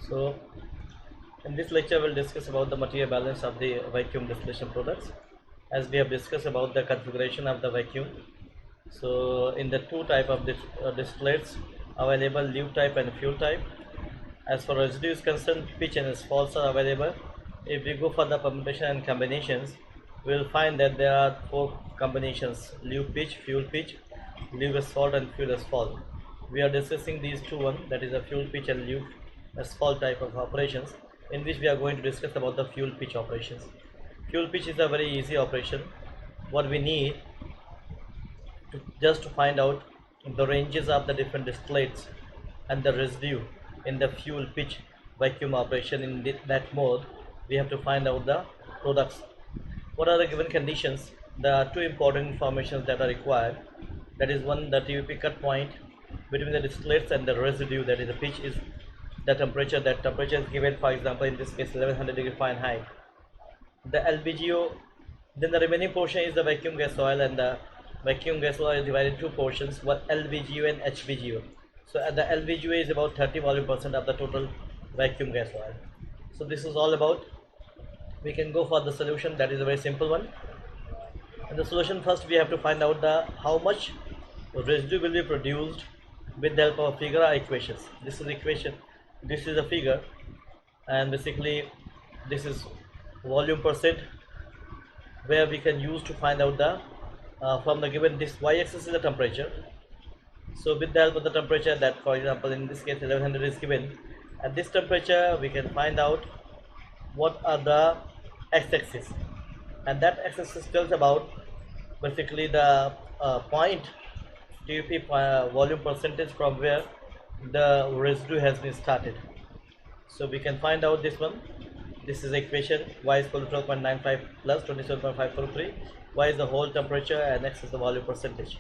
So in this lecture we'll discuss about the material balance of the vacuum distillation products, as we have discussed about the configuration of the vacuum. So in the two type of distillates available, lube type and fuel type. As for residue is concerned, pitch and salts are available. If we go for the permutation and combinations, we will find that there are four combinations: lube pitch, fuel pitch, lube asphalt and fuel asphalt. We are discussing these two one, that is a fuel pitch and lube asphalt type of operations, in which we are going to discuss about the fuel pitch operations. Fuel pitch is a very easy operation. What we need just to find out the ranges of the different distillates and the residue in the fuel pitch vacuum operation. In that mode, we have to find out the products. What are the given conditions? There are two important informations that are required. That is, one, the TVP cut point between the distillates and the residue, that is the pitch, is the temperature. That temperature is given, for example, in this case 1100 degree Fahrenheit. The LVGO, then the remaining portion is the vacuum gas oil, and the vacuum gas oil is divided into two portions, one LVGO and HVGO. So the LVGO is about 30 volume percent of the total vacuum gas oil. So this is all about. We can go for the solution. That is a very simple one. In the solution, first we have to find out the how much residue will be produced with the help of figure or equations. This is equation, this is a figure, and basically this is volume percent, where we can use to find out the from the given, this y-axis is the temperature. So with the help of the temperature, that for example in this case 1100 is given, at this temperature we can find out what are the x-axis, and that x-axis tells about basically the point TVP volume percentage from where the residue has been started. So we can find out this one. This is the equation: y is equal to 12.95 plus 27.543. Y is the whole temperature and x is the volume percentage.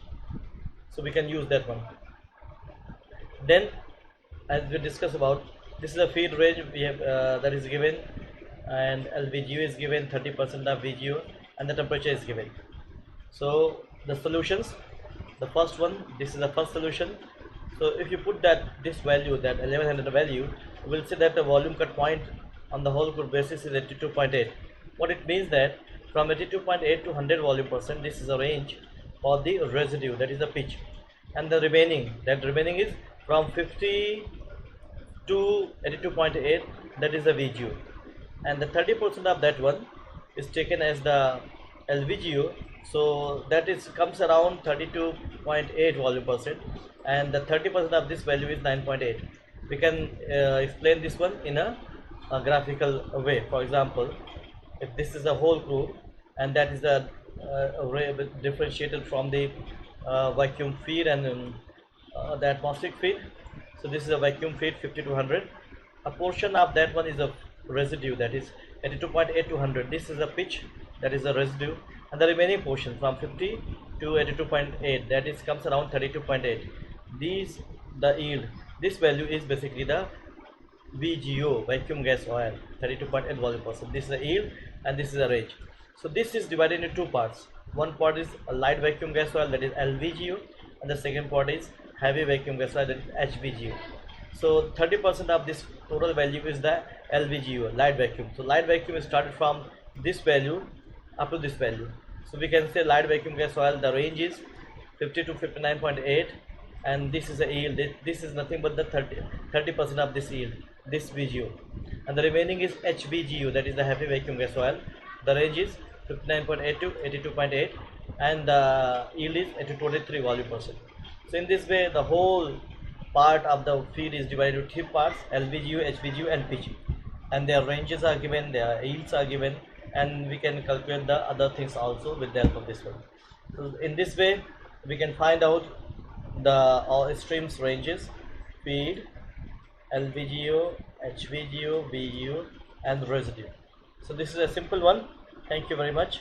So we can use that one. Then, as we discuss about, this is a feed range we have that is given, and LVGO is given, 30% of VGO, and the temperature is given. So the solutions, the first one, this is the first solution. So if you put that this value, that 1100 value, we will see that the volume cut point on the whole crude basis is 82.8. What it means that from 82.8 to 100 volume percent, this is a range for the residue, that is the pitch, and the remaining, that remaining is from 50 to 82.8, that is the VGO, and the 30% of that one is taken as the LVGO. So that is comes around 32.8 volume percent, and the 30% of this value is 9.8. We can explain this one in a graphical way. For example, if this is a whole crude and that is a differentiated from the vacuum feed and the atmospheric feed. So this is a vacuum feed 50 to 100. A portion of that one is a residue, that is 82.8 to 100. This is a pitch, that is a residue, and the remaining portion from 50 to 82.8, that is comes around 32.8. These, the yield, this value is basically the VGO, vacuum gas oil, 32.8 volume percent. This is the yield and this is the range. So this is divided into two parts. One part is a light vacuum gas oil, that is LVGO, and the second part is heavy vacuum gas oil, that is HVGO. So 30% of this total value is the LVGO, light vacuum. So light vacuum is started from this value up to this value. So we can say light vacuum gas oil, the range is 50 to 59.8, and this is a yield. This is nothing but the 30% of this yield, this VGO, and the remaining is HVGO, that is the heavy vacuum gas oil. The range is 59.8 to 82.8, and the yield is 23 volume percent. So in this way, the whole part of the feed is divided into three parts: LVGO, HVGO, and pitch, and their ranges are given, their yields are given, and we can calculate the other things also with the help of this one. So in this way, we can find out the all streams ranges: feed, LVGO, HVGO, VGO, and residue. So this is a simple one. Thank you very much.